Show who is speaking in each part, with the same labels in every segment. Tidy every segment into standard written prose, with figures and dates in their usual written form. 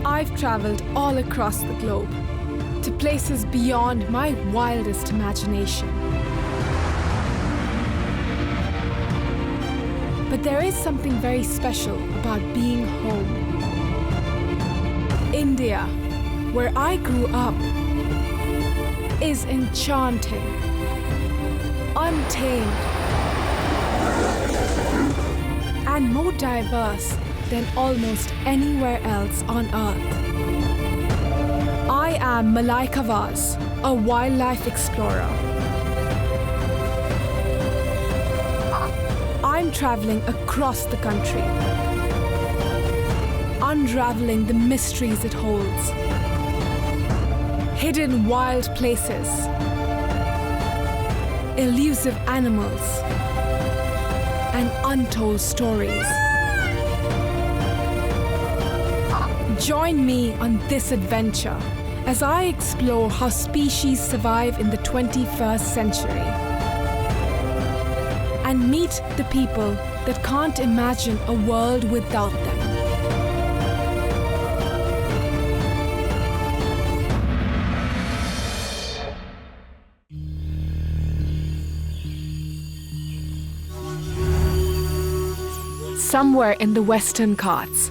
Speaker 1: I've traveled all across the globe, to places beyond my wildest imagination. But there is something very special about being home. India, where I grew up, is enchanting, untamed, and more diverse than almost anywhere else on earth. I am Malaika Vaz, a wildlife explorer. I'm traveling across the country, unraveling the mysteries it holds. Hidden wild places, elusive animals, and untold stories. Join me on this adventure as I explore how species survive in the 21st century and meet the people that can't imagine a world without them. Somewhere in the Western Ghats,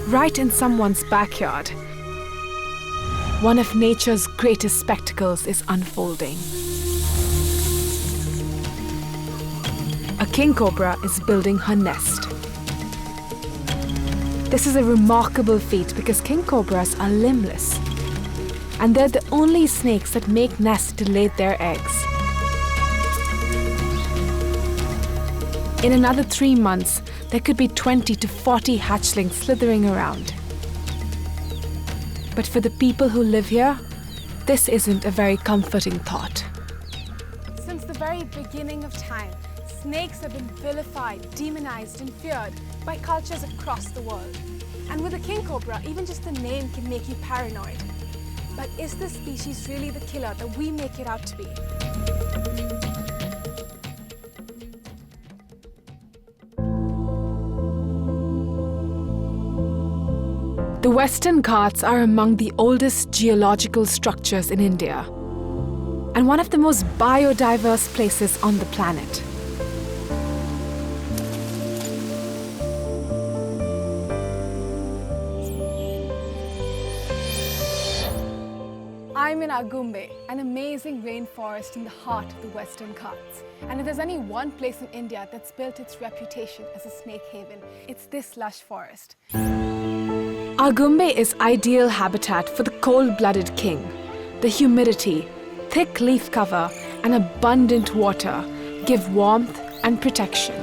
Speaker 1: right in someone's backyard, one of nature's greatest spectacles is unfolding. A king cobra is building her nest. This is a remarkable feat because king cobras are limbless, and they're the only snakes that make nests to lay their eggs. In another 3 months, there could be 20 to 40 hatchlings slithering around. But for the people who live here, this isn't a very comforting thought. Since the very beginning of time, snakes have been vilified, demonized, and feared by cultures across the world. And with a king cobra, even just the name can make you paranoid. But is this species really the killer that we make it out to be? The Western Ghats are among the oldest geological structures in India and one of the most biodiverse places on the planet. I'm in Agumbe, an amazing rainforest in the heart of the Western Ghats. And if there's only one place in India that's built its reputation as a snake haven, it's this lush forest. Agumbe is ideal habitat for the cold-blooded king. The humidity, thick leaf cover, and abundant water give warmth and protection.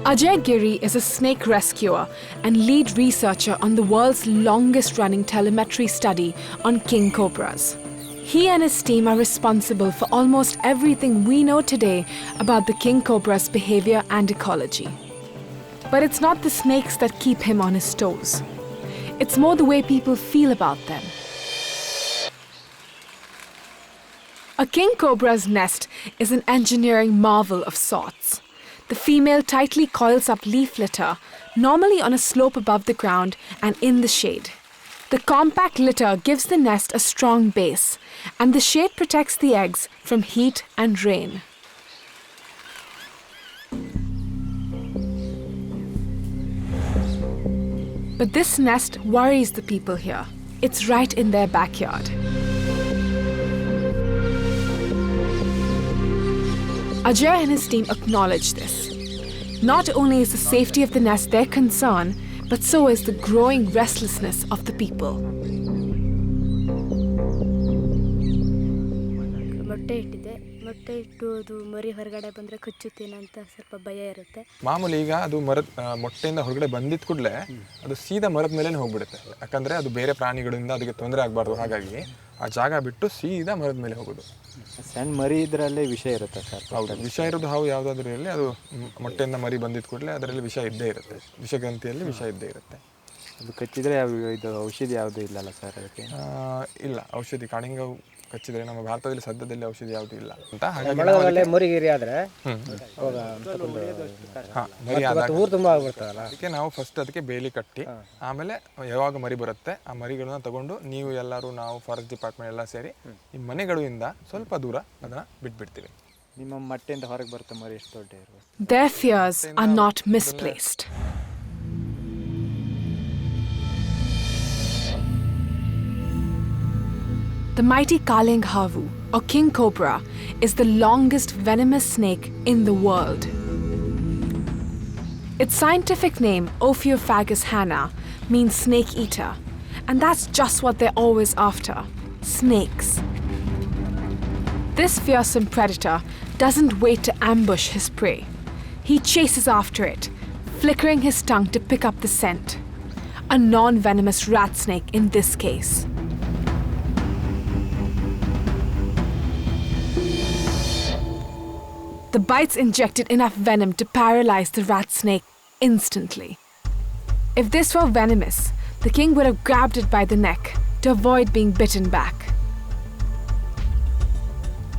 Speaker 1: Ajay Giri is a snake rescuer and lead researcher on the world's longest-running telemetry study on king cobras. He and his team are responsible for almost everything we know today about the king cobra's behavior and ecology. But it's not the snakes that keep him on his toes. It's more the way people feel about them. A king cobra's nest is an engineering marvel of sorts. The female tightly coils up leaf litter, normally on a slope above the ground and in the shade. The compact litter gives the nest a strong base, and the shade protects the eggs from heat and rain. But this nest worries the people here. It's right in their backyard. Ajay and his team acknowledge this. Not only is the safety of the nest their concern, but so is the growing restlessness of the people.
Speaker 2: ಮೊಟ್ಟೆ ಇಟ್ಟು ಅದು ಮರಿ ಹೊರಗಡೆ ಬಂದರೆ ಕಚ್ಚುತ್ತೇನೆ ಅಂತ ಸ್ವಲ್ಪ ಭಯ ಇರುತ್ತೆ.
Speaker 3: ಮಾಮೂಲಿ ಈಗ ಅದು ಮರದ ಮೊಟ್ಟೆಯಿಂದ ಹೊರಗಡೆ ಬಂದಿದ್ದ ಕೂಡಲೇ ಅದು ಸೀದಾ ಮರದ ಮೇಲೆ ಹೋಗ್ಬಿಡುತ್ತೆ. ಯಾಕಂದರೆ ಅದು ಬೇರೆ ಪ್ರಾಣಿಗಳಿಂದ ಅದಕ್ಕೆ ತೊಂದರೆ ಆಗಬಾರ್ದು. ಹಾಗಾಗಿ ಆ ಜಾಗ ಬಿಟ್ಟು ಸೀದಾ ಮರದ ಮೇಲೆ ಹೋಗೋದು.
Speaker 4: ಸಣ್ಣ ಮರಿ ಇದರಲ್ಲೇ ವಿಷ ಇರುತ್ತೆ ಸರ್?
Speaker 3: ಹೌದು, ವಿಷ ಇರೋದು ಹಾವು ಯಾವುದಾದ್ರೂ ಇರಲಿ, ಅದು ಮೊಟ್ಟೆಯಿಂದ ಮರಿ ಬಂದಿದ್ದ ಕೂಡಲೇ ಅದರಲ್ಲಿ ವಿಷ ಇದ್ದೇ ಇರುತ್ತೆ. ವಿಷಗ್ರಂಥಿಯಲ್ಲಿ ವಿಷ ಇದ್ದೇ ಇರುತ್ತೆ.
Speaker 4: ಅದು ಕಚ್ಚಿದರೆ ಇದು ಔಷಧಿ ಯಾವುದೂ ಇಲ್ಲಲ್ಲ ಸರ್ ಅದಕ್ಕೆ?
Speaker 3: ಇಲ್ಲ, ಔಷಧಿ ಕಾಳಿಂಗ ಕಚ್ಚಿದ್ರೆ ನಮ್ಮ ಭಾರತದಲ್ಲಿ ಸದ್ಯದಲ್ಲಿ ಔಷಧಿ ಯಾವುದೂ ಇಲ್ಲ ಅಂತ. ಹಾಗಾಗಿ
Speaker 5: ಮಳೆಗಾಲದಲ್ಲಿ ಮುರಿಗಿರಿ ಆದರೆ ಅವಾಗ
Speaker 3: ಮರಿ ಆದಾಗ
Speaker 5: ಊರು ತುಂಬ ಆಗ್ಬಿಡ್ತದಲ್ಲ.
Speaker 3: ಅದಕ್ಕೆ ನಾವು ಫಸ್ಟ್ ಅದಕ್ಕೆ ಬೇಲಿ ಕಟ್ಟಿ ಆಮೇಲೆ ಯಾವಾಗ ಮರಿ ಬರುತ್ತೆ ಆ ಮರಿಗಳನ್ನ ತಗೊಂಡು ನೀವು ಎಲ್ಲರೂ ನಾವು ಫಾರೆಸ್ಟ್ ಡಿಪಾರ್ಟ್ಮೆಂಟ್ ಎಲ್ಲ ಸೇರಿ ಈ ಮನೆಗಳಿಂದ ಸ್ವಲ್ಪ ದೂರ ಅದನ್ನು ಬಿಟ್ಬಿಡ್ತೀವಿ.
Speaker 4: ನಿಮ್ಮ ಮೊಟ್ಟೆಯಿಂದ ಹೊರಗೆ ಬರುತ್ತೆ ಮರಿ ಎಷ್ಟು ದೊಡ್ಡ ಇರ್ಬೋದು.
Speaker 1: Their fears are not misplaced. The mighty Kaleng Havu, or King Cobra, is the longest venomous snake in the world. Its scientific name, Ophiophagus hanna, means snake eater, and that's just what they're always after: snakes. This fearsome predator doesn't wait to ambush his prey. He chases after it, flickering his tongue to pick up the scent. A non-venomous rat snake in this case. The bites injected enough venom to paralyze the rat snake instantly. If this were venomous, the king would have grabbed it by the neck to avoid being bitten back.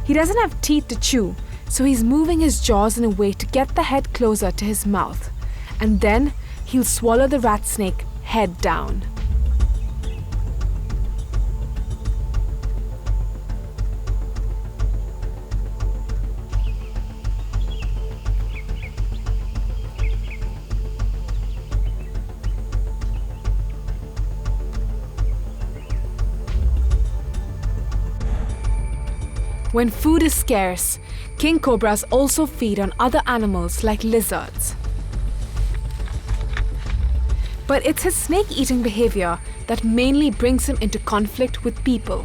Speaker 1: He doesn't have teeth to chew, so he's moving his jaws in a way to get the head closer to his mouth, and then he'll swallow the rat snake head down. When food is scarce, king cobras also feed on other animals like lizards. But it's his snake-eating behavior that mainly brings him into conflict with people.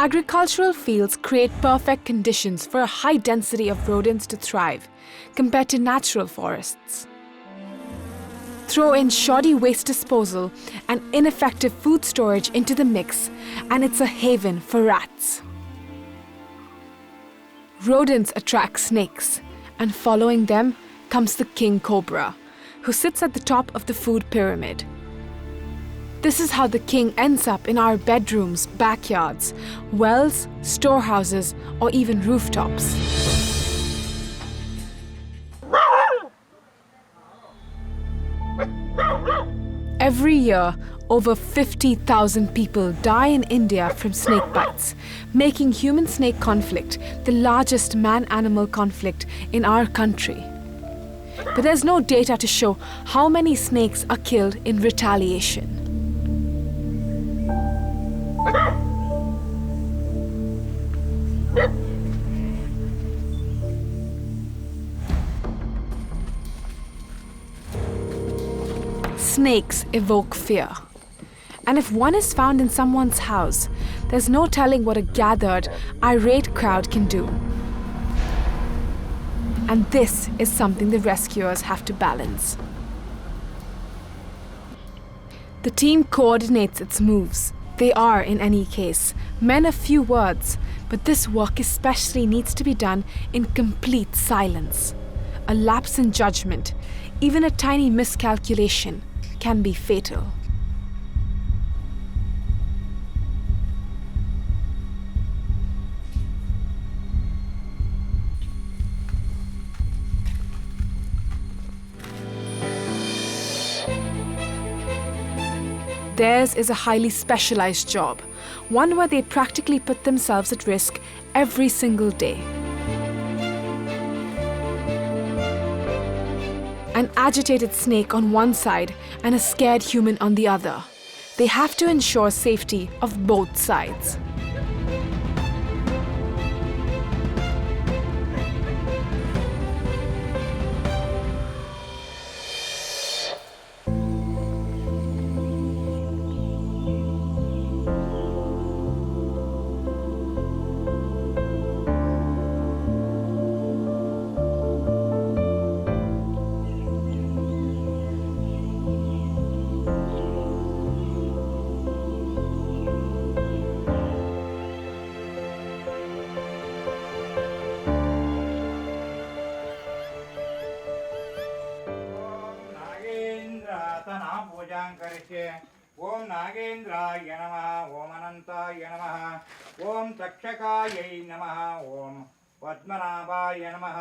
Speaker 1: Agricultural fields create perfect conditions for a high density of rodents to thrive compared to natural forests. Throw in shoddy waste disposal and ineffective food storage into the mix, and it's a haven for rats. Rodents attract snakes, and following them comes the king cobra, who sits at the top of the food pyramid. This is how the king ends up in our bedrooms, backyards, wells, storehouses, or even rooftops. Every year, over 50,000 people die in India from snake bites, making human-snake conflict the largest man-animal conflict in our country. But there's no data to show how many snakes are killed in retaliation. Snakes evoke fear. And if one is found in someone's house, there's no telling what a gathered, irate crowd can do. And this is something the rescuers have to balance. The team coordinates its moves. They are, in any case, men of few words, but this work especially needs to be done in complete silence. A lapse in judgment, even a tiny miscalculation, can be fatal. Theirs is a highly specialized job, one where they practically put themselves at risk every single day. An agitated snake on one side and a scared human on the other. They have to ensure safety of both sides.
Speaker 6: अतना पूजां करिष्ये ओम नागेन्द्राय नमः ओम अनंताय नमः ओम तक्षकायै नमः ओम पद्मनाभाय नमः.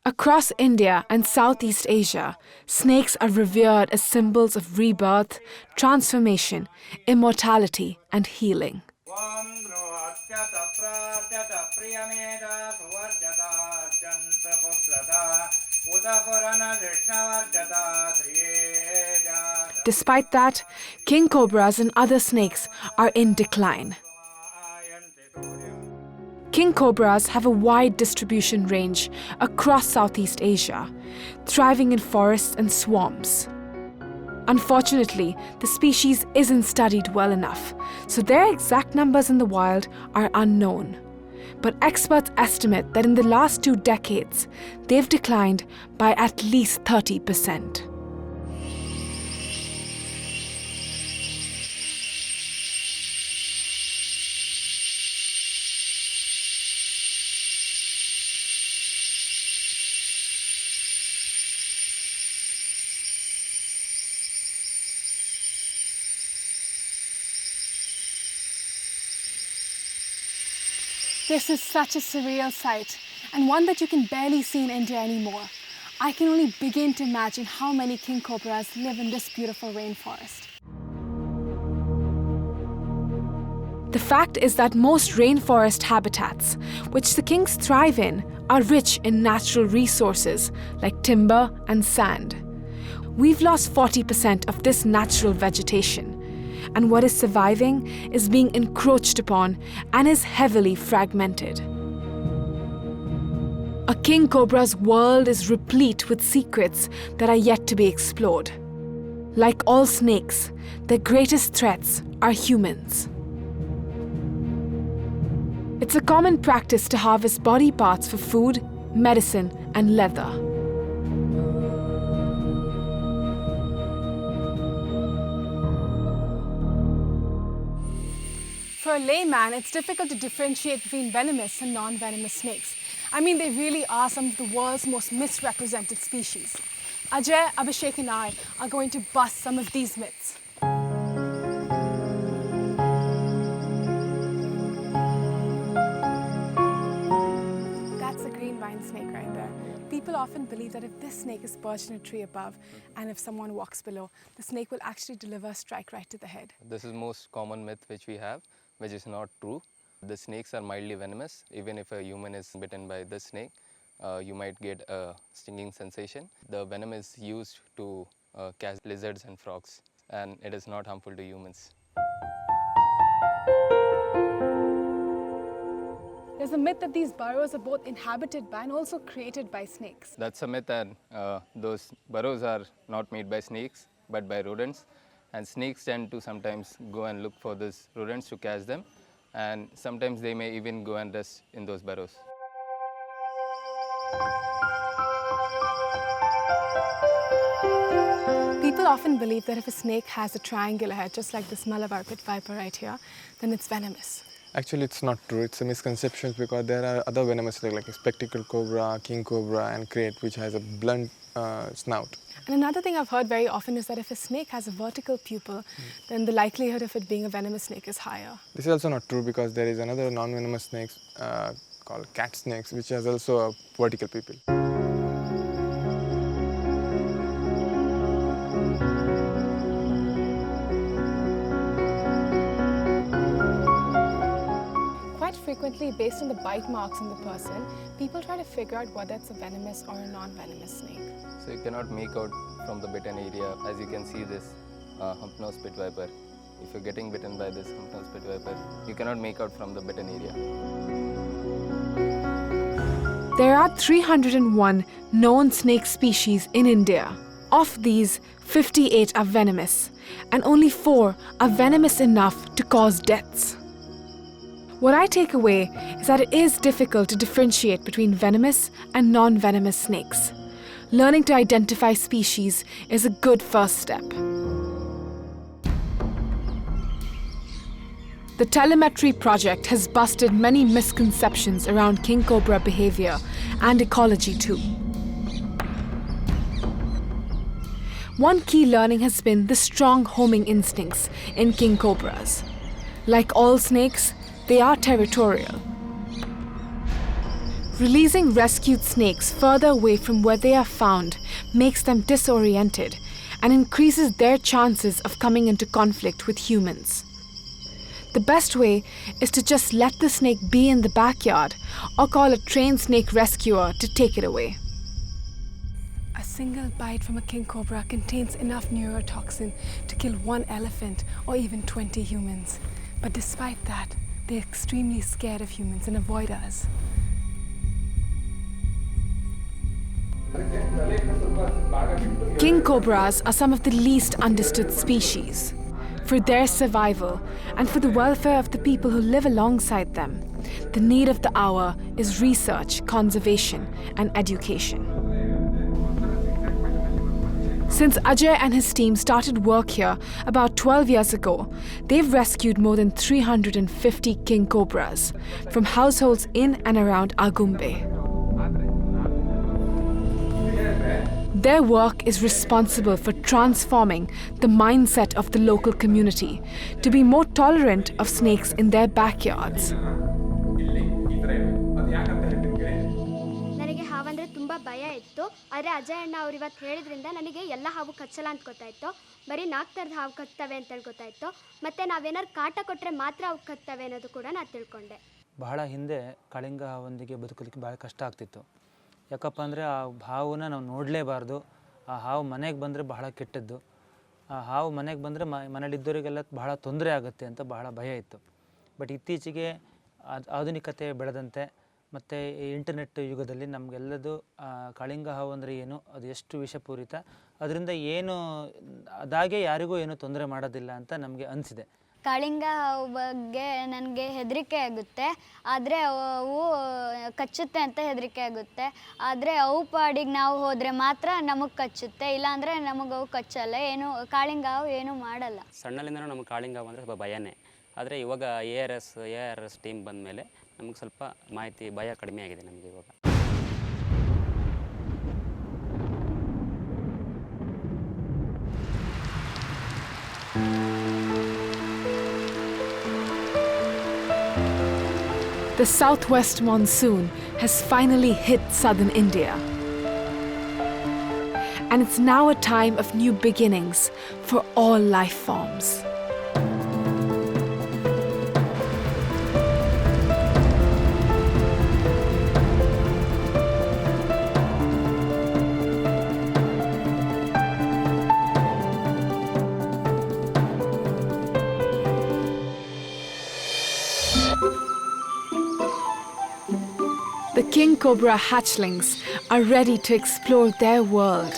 Speaker 1: Across India and Southeast Asia, snakes are revered as symbols of rebirth, transformation, immortality, and healing.
Speaker 6: ओम द्रोऽत्यत प्रात्यत प्रियमेदा सुवर्चता चन्द्रपुत्रता उत पुरनदृष्णवर्चता श्रियेजा.
Speaker 1: Despite that, king cobras and other snakes are in decline. King cobras have a wide distribution range across Southeast Asia, thriving in forests and swamps. Unfortunately, the species isn't studied well enough, so their exact numbers in the wild are unknown. But experts estimate that in the last 2 decades, they've declined by at least 30%.
Speaker 7: This is such a surreal sight, and one that you can barely see in India anymore. I can only begin to imagine how many king cobras live in this beautiful rainforest.
Speaker 1: The fact is that most rainforest habitats, which the kings thrive in, are rich in natural resources like timber and sand. We've lost 40% of this natural vegetation, and what is surviving is being encroached upon and is heavily fragmented. A king cobra's world is replete with secrets that are yet to be explored. Like all snakes, their greatest threats are humans. It's a common practice to harvest body parts for food, medicine, and leather.
Speaker 7: For a layman, it's difficult to differentiate between venomous and non-venomous snakes. I mean, they really are some of the world's most misrepresented species. Ajay, Abhishek and I are going to bust some of these myths. That's a green vine snake right there. People often believe that if this snake is perched in a tree above and if someone walks below, the snake will actually deliver a strike right to the head.
Speaker 8: This is most common myth which we have, which is not true. The snakes are mildly venomous. Even if a human is bitten by this snake, you might get a stinging sensation. The venom is used to catch lizards and frogs, and it is not harmful to humans.
Speaker 7: There's a myth that these burrows are both inhabited by and also created by snakes.
Speaker 8: That's a myth, and those burrows are not made by snakes, but by rodents. And snakes tend to sometimes go and look for these rodents to catch them, and sometimes they may even go and rest in those burrows.
Speaker 7: People often believe that if a snake has a triangular head, just like this Malabar pit viper right here, then it's venomous.
Speaker 3: Actually, it's not true. It's a misconception because there are other venomous snakes like a spectacled cobra, king cobra, and crate, which has a blunt snout.
Speaker 7: And another thing I've heard very often is that if a snake has a vertical pupil, then the likelihood of it being a venomous snake is higher.
Speaker 3: This is also not true because there is another non-venomous snake called cat snakes, which has also a vertical pupil.
Speaker 7: Frequently, based on the bite marks on the person, people try to figure out whether it's a venomous or a non-venomous snake.
Speaker 8: So you cannot make out from the bitten area. As you can see this hump-nosed pit viper. If you're getting bitten by this hump-nosed pit viper, you cannot make out from the bitten area.
Speaker 1: There are 301 known snake species in India. Of these, 58 are venomous, and only 4 are venomous enough to cause deaths. What I take away is that it is difficult to differentiate between venomous and non-venomous snakes. Learning to identify species is a good first step. The telemetry project has busted many misconceptions around king cobra behavior and ecology too. One key learning has been the strong homing instincts in king cobras. Like all snakes, they are territorial. Releasing rescued snakes further away from where they are found makes them disoriented and increases their chances of coming into conflict with humans. The best way is to just let the snake be in the backyard or call a trained snake rescuer to take it away.
Speaker 7: A single bite from a king cobra contains enough neurotoxin to kill one elephant or even 20 humans. But despite that, they're extremely scared of humans and avoid us.
Speaker 1: King cobras are some of the least understood species. For their survival and for the welfare of the people who live alongside them, the need of the hour is research, conservation, and education. Since Ajay and his team started work here about 12 years ago, they've rescued more than 350 king cobras from households in and around Agumbe. Their work is responsible for transforming the mindset of the local community to be more tolerant of snakes in their backyards.
Speaker 2: ನನಗೆ ಹಾವಂದರೆ ತುಂಬ ಭಯ ಇತ್ತು. ಆದರೆ ಅಜಯ್ ಅಣ್ಣ ಅವ್ರು ಇವತ್ತು ಹೇಳಿದ್ರಿಂದ ನನಗೆ ಎಲ್ಲ ಹಾವು ಕಚ್ಚಲ್ಲ ಅಂತ ಗೊತ್ತಾಯಿತು. ಬರೀ 4 ಥರದ ಹಾವು ಕಚ್ತವೆ ಅಂತೇಳಿ ಗೊತ್ತಾಯಿತು. ಮತ್ತು ನಾವೇನಾದ್ರು ಕಾಟ ಕೊಟ್ಟರೆ ಮಾತ್ರ ಅವು ಕಚ್ತವೆ ಅನ್ನೋದು ಕೂಡ ನಾನು ತಿಳ್ಕೊಂಡೆ.
Speaker 9: ಬಹಳ ಹಿಂದೆ ಕಾಳಿಂಗ ಹಾವೊಂದಿಗೆ ಬದುಕಲಿಕ್ಕೆ ಭಾಳ ಕಷ್ಟ ಆಗ್ತಿತ್ತು. ಯಾಕಪ್ಪ ಅಂದರೆ ಆ ಹಾವನ್ನ ನಾವು ನೋಡಲೇಬಾರ್ದು. ಆ ಹಾವು ಮನೆಗೆ ಬಂದರೆ ಬಹಳ ಕೆಟ್ಟದ್ದು. ಆ ಹಾವು ಮನೆಗೆ ಬಂದರೆ ಮನೇಲಿದ್ದವರಿಗೆಲ್ಲ ಬಹಳ ತೊಂದರೆ ಆಗುತ್ತೆ ಅಂತ ಬಹಳ ಭಯ ಇತ್ತು. ಬಟ್ ಇತ್ತೀಚೆಗೆ ಆಧುನಿಕತೆ ಬೆಳೆದಂತೆ ಮತ್ತು ಇಂಟರ್ನೆಟ್ ಯುಗದಲ್ಲಿ ನಮಗೆಲ್ಲದು ಕಾಳಿಂಗ ಹಾವು ಅಂದರೆ ಏನು, ಅದು ಎಷ್ಟು ವಿಷಪೂರಿತ, ಅದರಿಂದ ಏನು ಅದಾಗೆ ಯಾರಿಗೂ ಏನೂ ತೊಂದರೆ ಮಾಡೋದಿಲ್ಲ ಅಂತ ನಮಗೆ ಅನಿಸಿದೆ.
Speaker 10: ಕಾಳಿಂಗ ಹಾವು ಬಗ್ಗೆ ನನಗೆ ಹೆದರಿಕೆ ಆಗುತ್ತೆ. ಆದರೆ ಅವು ಕಚ್ಚುತ್ತೆ ಅಂತ ಹೆದರಿಕೆ ಆಗುತ್ತೆ. ಆದರೆ ಅವು ಪಾಡಿಗೆ ನಾವು ಹೋದರೆ ಮಾತ್ರ ನಮಗೆ ಕಚ್ಚುತ್ತೆ, ಇಲ್ಲಾಂದರೆ ನಮಗೆ ಅವು ಕಚ್ಚಲ್ಲ. ಏನು ಕಾಳಿಂಗ ಹಾವು ಏನೂ ಮಾಡಲ್ಲ.
Speaker 11: ಸಣ್ಣಲಿಂದನೂ ನಮಗೆ ಕಾಳಿಂಗ ಹಾವು ಅಂದರೆ ಸ್ವಲ್ಪ ಭಯನೇ. ಆದರೆ ಇವಾಗ ಎ ಆರ್ ಎಸ್ ಟೀಮ್ ಬಂದ ಮೇಲೆ ನಮಗೆ ಸ್ವಲ್ಪ ಮಾಹಿತಿ, ಭಯ ಕಡಿಮೆ ಆಗಿದೆ ನಮಗೆ ಇವಾಗ.
Speaker 1: The southwest monsoon has finally hit southern India. And it's now a time of new beginnings for all life forms. The King Cobra hatchlings are ready to explore their world.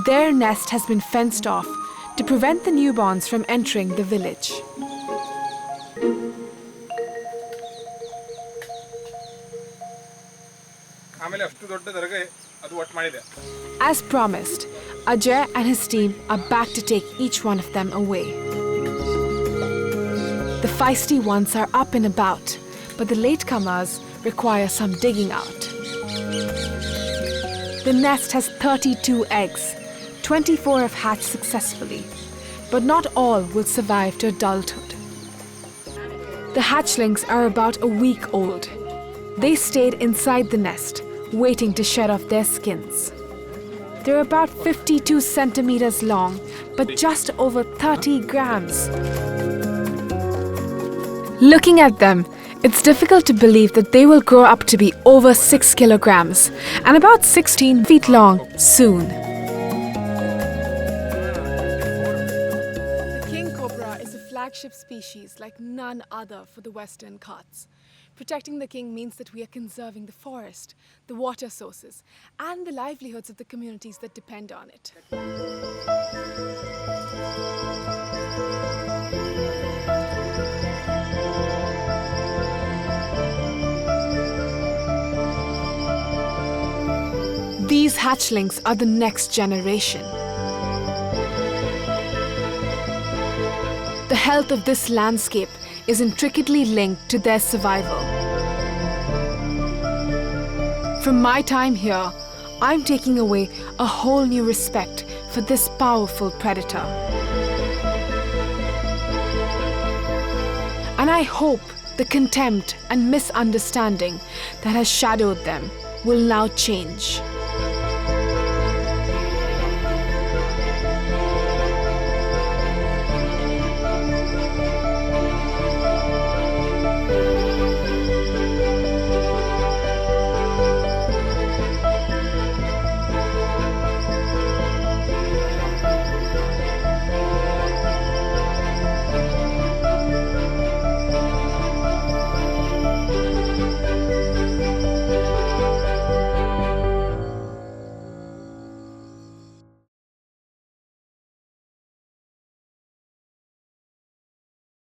Speaker 1: Their nest has been fenced off to prevent the newborns from entering the village. As promised, Ajay and his team are back to take each one of them away. The feisty ones are up and about, but the latecomers require some digging out. The nest has 32 eggs. 24 have hatched successfully, but not all will survive to adulthood. The hatchlings are about a week old. They stayed inside the nest, waiting to shed off their skins. They're about 52 centimeters long, but just over 30 grams. Looking at them, it's difficult to believe that they will grow up to be over 6 kilograms and about 16 feet long soon.
Speaker 7: The king cobra is a flagship species like none other for the Western Ghats. Protecting the king means that we are conserving the forest, the water sources, and the livelihoods of the communities that depend on it.
Speaker 1: These hatchlings are the next generation. The health of this landscape is intricately linked to their survival. From my time here, I'm taking away a whole new respect for this powerful predator. And I hope the contempt and misunderstanding that has shadowed them will now change.